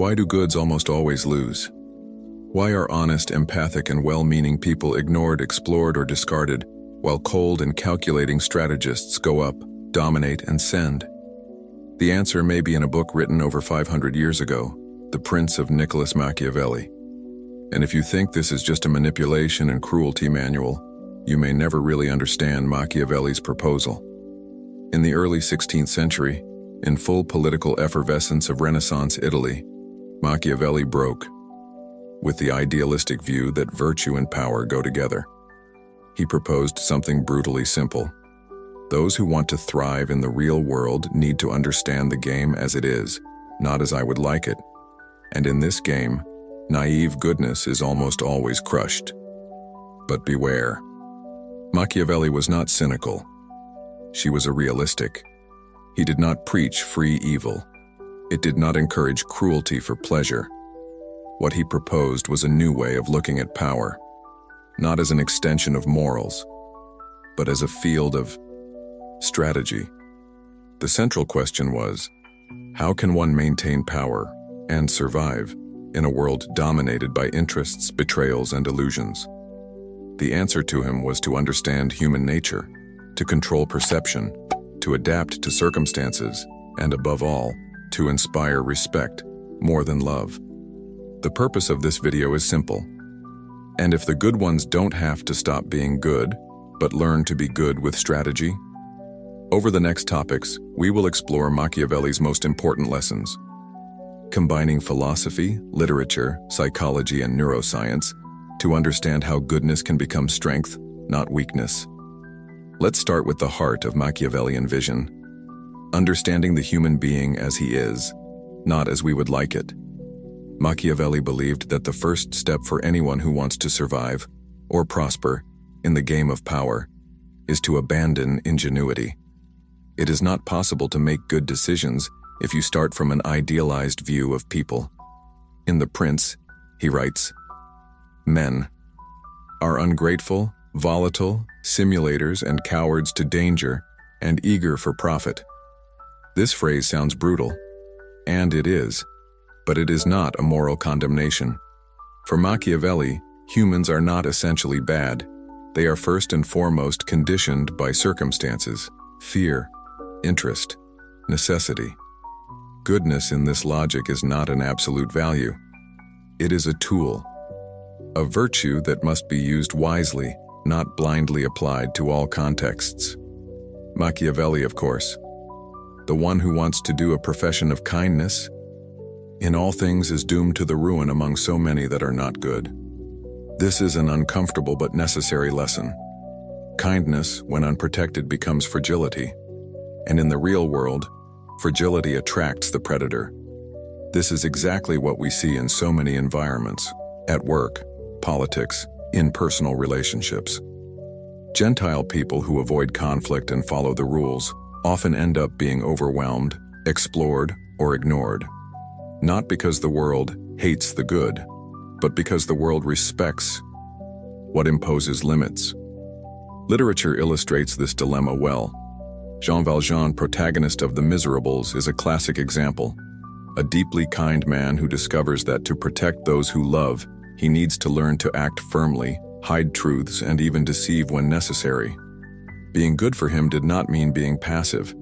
Why do goods almost always lose? Why are honest, empathic, and well-meaning people ignored, explored, or discarded, while cold and calculating strategists go up, dominate, and send? The answer may be in a book written over 500 years ago, The Prince of Nicholas Machiavelli. And if you think this is just a manipulation and cruelty manual, you may never really understand Machiavelli's proposal. In the early 16th century, in full political effervescence of Renaissance Italy, Machiavelli broke with the idealistic view that virtue and power go together. He proposed something brutally simple. Those who want to thrive in the real world need to understand the game as it is, not as I would like it. And in this game, naive goodness is almost always crushed. But beware. Machiavelli was not cynical. She was a realistic. He did not preach free evil. It did not encourage cruelty for pleasure. What he proposed was a new way of looking at power, not as an extension of morals, but as a field of strategy. The central question was, how can one maintain power and survive in a world dominated by interests, betrayals, and illusions? The answer to him was to understand human nature, to control perception, to adapt to circumstances, and above all, to inspire respect more than love. The purpose of this video is simple. And if the good ones don't have to stop being good, but learn to be good with strategy? Over the next topics, we will explore Machiavelli's most important lessons, combining philosophy, literature, psychology, and neuroscience to understand how goodness can become strength, not weakness. Let's start with the heart of Machiavellian vision, understanding the human being as he is, not as we would like it. Machiavelli believed that the first step for anyone who wants to survive or prosper in the game of power is to abandon ingenuity. It is not possible to make good decisions if you start from an idealized view of people. In The Prince, he writes, "Men are ungrateful, volatile, simulators, and cowards to danger, and eager for profit." This phrase sounds brutal, and it is, but it is not a moral condemnation. For Machiavelli, humans are not essentially bad. They are first and foremost conditioned by circumstances, fear, interest, necessity. Goodness in this logic is not an absolute value. It is a tool, a virtue that must be used wisely, not blindly applied to all contexts. Machiavelli, of course, the one who wants to do a profession of kindness, in all things is doomed to the ruin among so many that are not good. This is an uncomfortable but necessary lesson. Kindness, when unprotected, becomes fragility. And in the real world, fragility attracts the predator. This is exactly what we see in so many environments, at work, politics, in personal relationships. Gentile people who avoid conflict and follow the rules often end up being overwhelmed, explored, or ignored. Not because the world hates the good, but because the world respects what imposes limits. Literature illustrates this dilemma well. Jean Valjean, protagonist of The Miserables, is a classic example. A deeply kind man who discovers that to protect those who love, he needs to learn to act firmly, hide truths, and even deceive when necessary. Being good for him did not mean being passive.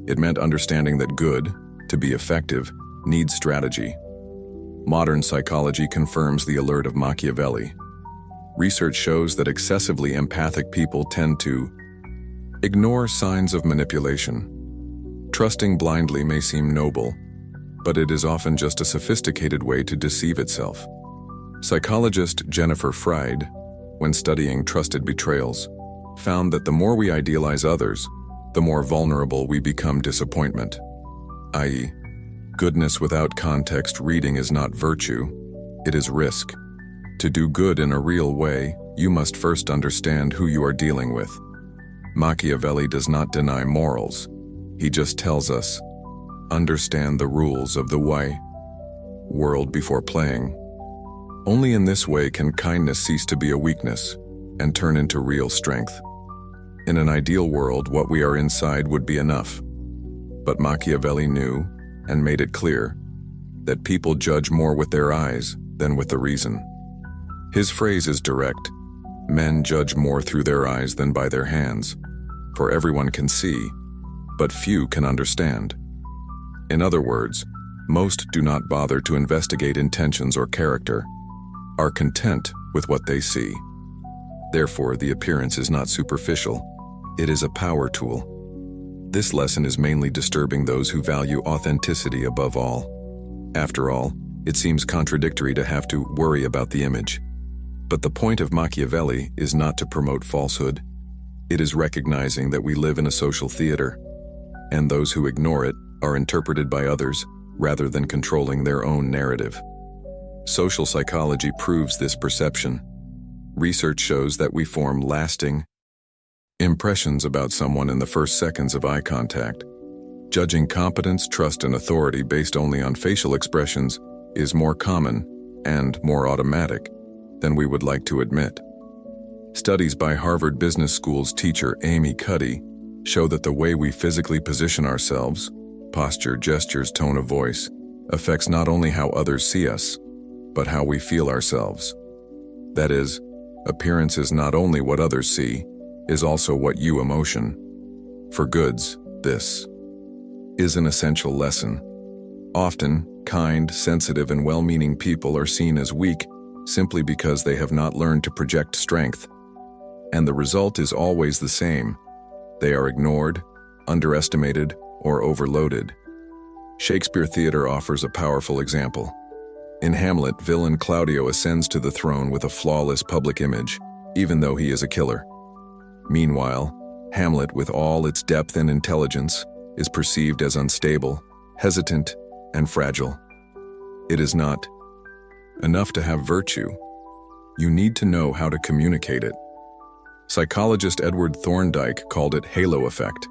It meant understanding that good, to be effective, needs strategy. Modern psychology confirms the alert of Machiavelli. Research shows that excessively empathic people tend to ignore signs of manipulation. Trusting blindly may seem noble, but it is often just a sophisticated way to deceive itself. Psychologist Jennifer Fried, when studying trusted betrayals, found that the more we idealize others, the more vulnerable we become disappointment, i.e., goodness without context reading is not virtue, it is risk. To do good in a real way, you must first understand who you are dealing with. Machiavelli does not deny morals. He just tells us, understand the rules of the world before playing. Only in this way can kindness cease to be a weakness and turn into real strength. In an ideal world, what we are inside would be enough. But Machiavelli knew, and made it clear, that people judge more with their eyes than with the reason. His phrase is direct: men judge more through their eyes than by their hands, for everyone can see, but few can understand. In other words, most do not bother to investigate intentions or character, are content with what they see. Therefore, the appearance is not superficial, it is a power tool. This lesson is mainly disturbing those who value authenticity above all. After all, it seems contradictory to have to worry about the image. But the point of Machiavelli is not to promote falsehood. It is recognizing that we live in a social theater, and those who ignore it are interpreted by others rather than controlling their own narrative. Social psychology proves this perception. Research shows that we form lasting impressions about someone in the first seconds of eye contact. Judging competence, trust, and authority based only on facial expressions is more common and more automatic than we would like to admit. Studies by Harvard Business School's teacher Amy Cuddy show that the way we physically position ourselves, posture, gestures, tone of voice, affects not only how others see us, but how we feel ourselves. That is, appearance is not only what others see, is also what you emotion. For goods, this is an essential lesson. Often, kind, sensitive, and well-meaning people are seen as weak simply because they have not learned to project strength. And the result is always the same. They are ignored, underestimated, or overloaded. Shakespeare theater offers a powerful example. In Hamlet, villain Claudio ascends to the throne with a flawless public image, even though he is a killer. Meanwhile, Hamlet, with all its depth and intelligence, is perceived as unstable, hesitant, and fragile. It is not enough to have virtue. You need to know how to communicate it. Psychologist Edward Thorndike called it halo effect.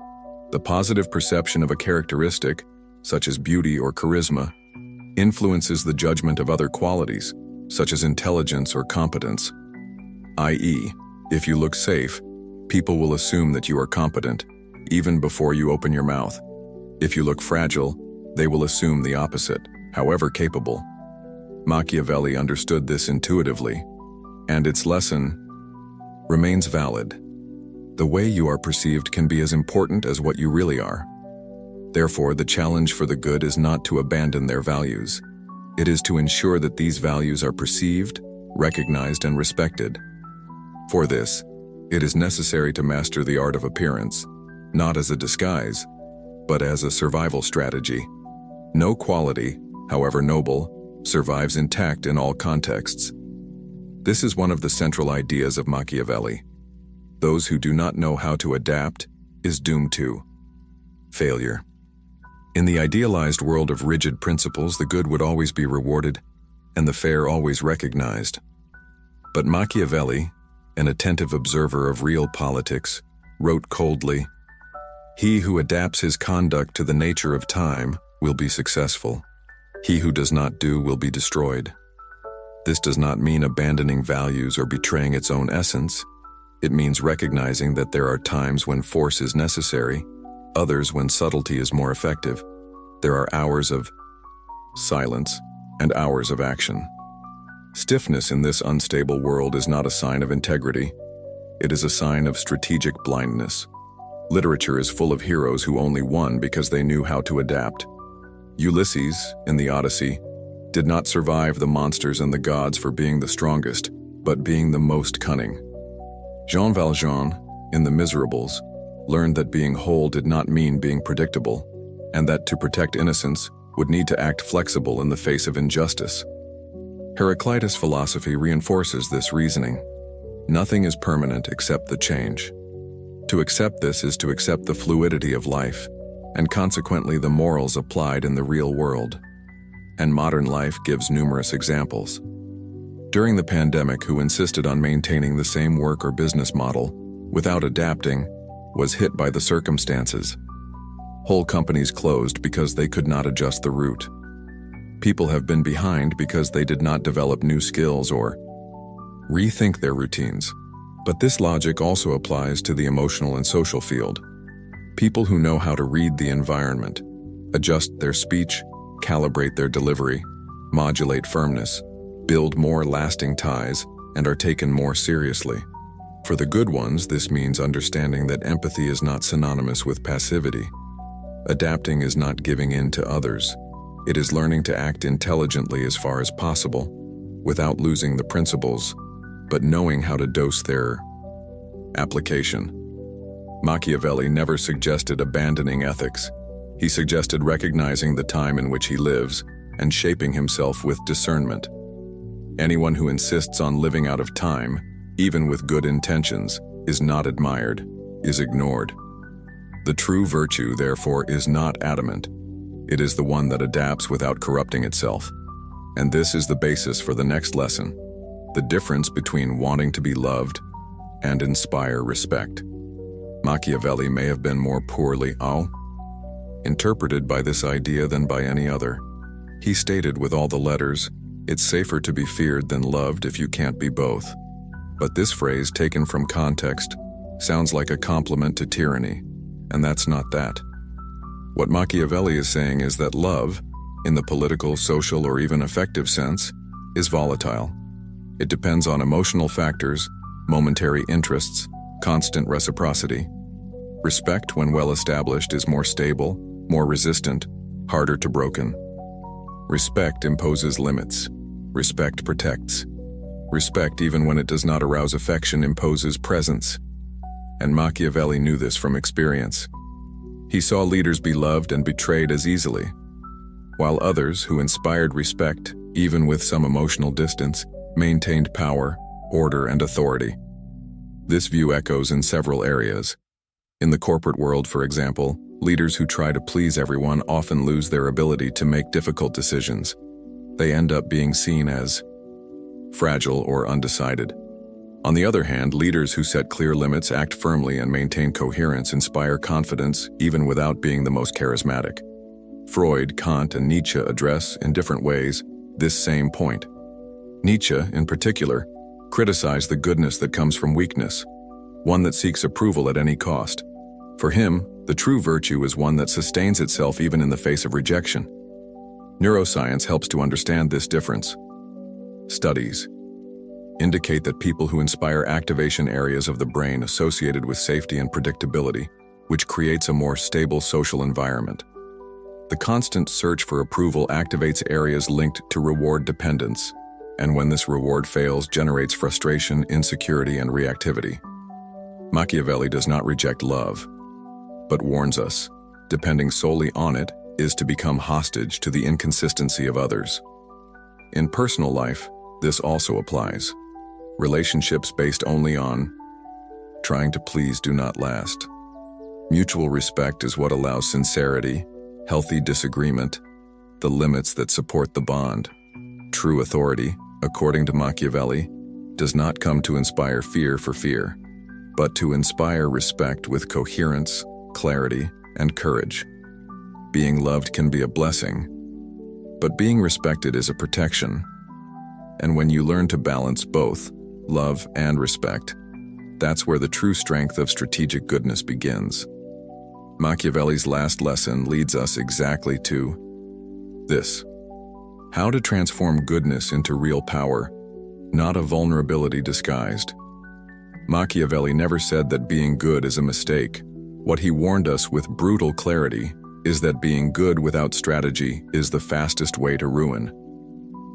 The positive perception of a characteristic, such as beauty or charisma, influences the judgment of other qualities, such as intelligence or competence. i.e., if you look safe, people will assume that you are competent, even before you open your mouth. If you look fragile, they will assume the opposite, however capable. Machiavelli understood this intuitively, and its lesson remains valid. The way you are perceived can be as important as what you really are. Therefore, the challenge for the good is not to abandon their values. It is to ensure that these values are perceived, recognized, and respected. For this, it is necessary to master the art of appearance, not as a disguise, but as a survival strategy. No quality, however noble, survives intact in all contexts. This is one of the central ideas of Machiavelli. Those who do not know how to adapt is doomed to failure. In the idealized world of rigid principles, the good would always be rewarded and the fair always recognized. But Machiavelli, an attentive observer of real politics, wrote coldly, "He who adapts his conduct to the nature of time will be successful. He who does not do will be destroyed." This does not mean abandoning values or betraying its own essence. It means recognizing that there are times when force is necessary, others when subtlety is more effective. There are hours of silence and hours of action. Stiffness in this unstable world is not a sign of integrity. It is a sign of strategic blindness. Literature is full of heroes who only won because they knew how to adapt. Ulysses, in the Odyssey, did not survive the monsters and the gods for being the strongest, but being the most cunning. Jean Valjean, in The Miserables, learned that being whole did not mean being predictable, and that to protect innocence would need to act flexible in the face of injustice. Heraclitus' philosophy reinforces this reasoning. Nothing is permanent except the change. To accept this is to accept the fluidity of life, and consequently the morals applied in the real world. And modern life gives numerous examples. During the pandemic, who insisted on maintaining the same work or business model without adapting was hit by the circumstances. Whole companies closed because they could not adjust the route. People have been behind because they did not develop new skills or rethink their routines. But this logic also applies to the emotional and social field. People who know how to read the environment, adjust their speech, calibrate their delivery, modulate firmness, build more lasting ties, and are taken more seriously. For the good ones, this means understanding that empathy is not synonymous with passivity. Adapting is not giving in to others. It is learning to act intelligently as far as possible, without losing the principles, but knowing how to dose their application. Machiavelli never suggested abandoning ethics. He suggested recognizing the time in which he lives and shaping himself with discernment. Anyone who insists on living out of time, even with good intentions, is not admired, is ignored. The true virtue, therefore, is not adamant. It is the one that adapts without corrupting itself. And this is the basis for the next lesson: the difference between wanting to be loved and inspire respect. Machiavelli may have been more poorly interpreted by this idea than by any other. He stated with all the letters, "It's safer to be feared than loved if you can't be both." But this phrase, taken from context, sounds like a compliment to tyranny, and that's not that. What Machiavelli is saying is that love, in the political, social, or even affective sense, is volatile. It depends on emotional factors, momentary interests, constant reciprocity. Respect, when well established, is more stable, more resistant, harder to broken. Respect imposes limits. Respect protects. Respect, even when it does not arouse affection, imposes presence. And Machiavelli knew this from experience. He saw leaders be loved and betrayed as easily, while others, who inspired respect, even with some emotional distance, maintained power, order, and authority. This view echoes in several areas. In the corporate world, for example, leaders who try to please everyone often lose their ability to make difficult decisions. They end up being seen as fragile or undecided. On the other hand, leaders who set clear limits, act firmly, and maintain coherence inspire confidence even without being the most charismatic. Freud, Kant, and Nietzsche address, in different ways, this same point. Nietzsche, in particular, criticized the goodness that comes from weakness, one that seeks approval at any cost. For him, the true virtue is one that sustains itself even in the face of rejection. Neuroscience helps to understand this difference. Studies indicate that people who inspire activation areas of the brain associated with safety and predictability, which creates a more stable social environment. The constant search for approval activates areas linked to reward dependence, and when this reward fails, generates frustration, insecurity, and reactivity. Machiavelli does not reject love, but warns us, depending solely on it is to become hostage to the inconsistency of others. In personal life, this also applies. Relationships based only on trying to please do not last. Mutual respect is what allows sincerity, healthy disagreement, the limits that support the bond. True authority, according to Machiavelli, does not come to inspire fear for fear, but to inspire respect with coherence, clarity, and courage. Being loved can be a blessing, but being respected is a protection. And when you learn to balance both, love and respect, that's where the true strength of strategic goodness begins. Machiavelli's last lesson leads us exactly to this: how to transform goodness into real power, not a vulnerability disguised. Machiavelli never said that being good is a mistake. What he warned us with brutal clarity is that being good without strategy is the fastest way to ruin.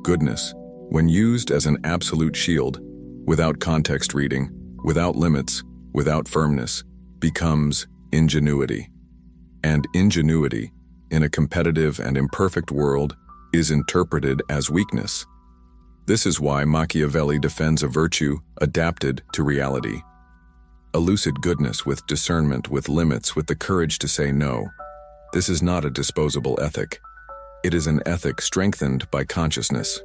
Goodness, when used as an absolute shield, without context reading, without limits, without firmness, becomes ingenuity. And ingenuity, in a competitive and imperfect world, is interpreted as weakness. This is why Machiavelli defends a virtue adapted to reality. A lucid goodness with discernment, with limits, with the courage to say no. This is not a disposable ethic. It is an ethic strengthened by consciousness.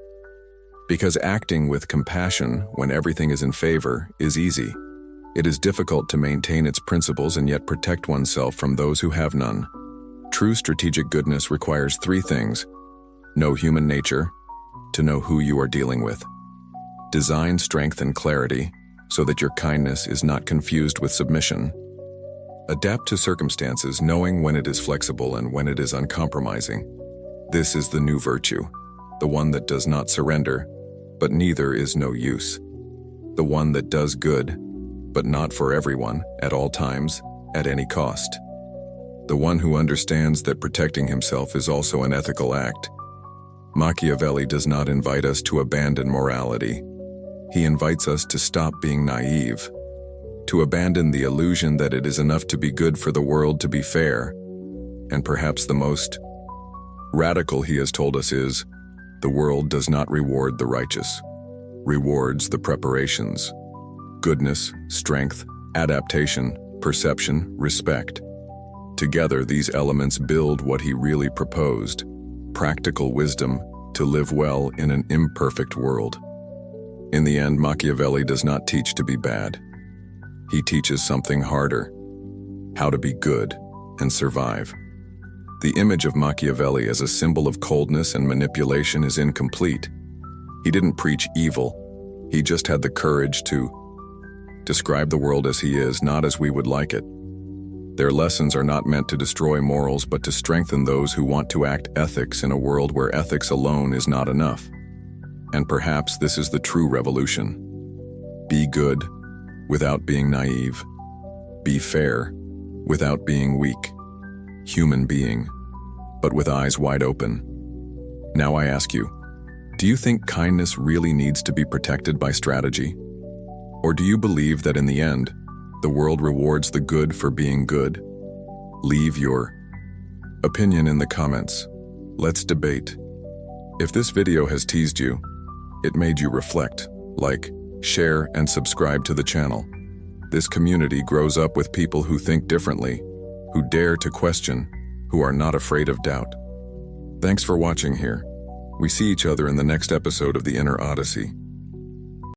Because acting with compassion when everything is in favor is easy. It is difficult to maintain its principles and yet protect oneself from those who have none. True strategic goodness requires three things: know human nature, to know who you are dealing with. Design strength and clarity, so that your kindness is not confused with submission. Adapt to circumstances, knowing when it is flexible and when it is uncompromising. This is the new virtue, the one that does not surrender, but neither is no use. The one that does good, but not for everyone, at all times, at any cost. The one who understands that protecting himself is also an ethical act. Machiavelli does not invite us to abandon morality. He invites us to stop being naive, to abandon the illusion that it is enough to be good for the world to be fair. And perhaps the most radical he has told us is, the world does not reward the righteous, rewards the preparations. Goodness, strength, adaptation, perception, respect. Together, these elements build what he really proposed, practical wisdom to live well in an imperfect world. In the end, Machiavelli does not teach to be bad. He teaches something harder, how to be good and survive. The image of Machiavelli as a symbol of coldness and manipulation is incomplete. He didn't preach evil. He just had the courage to describe the world as he is, not as we would like it. Their lessons are not meant to destroy morals, but to strengthen those who want to act ethics in a world where ethics alone is not enough. And perhaps this is the true revolution. Be good without being naive. Be fair without being weak. Human being, but with eyes wide open. Now I ask you, do you think kindness really needs to be protected by strategy? Or do you believe that in the end, the world rewards the good for being good? Leave your opinion in the comments. Let's debate. If this video has teased you, it made you reflect, like, share, and subscribe to the channel. This community grows up with people who think differently, who dare to question, who are not afraid of doubt. Thanks for watching here. We see each other in the next episode of The Inner Odyssey.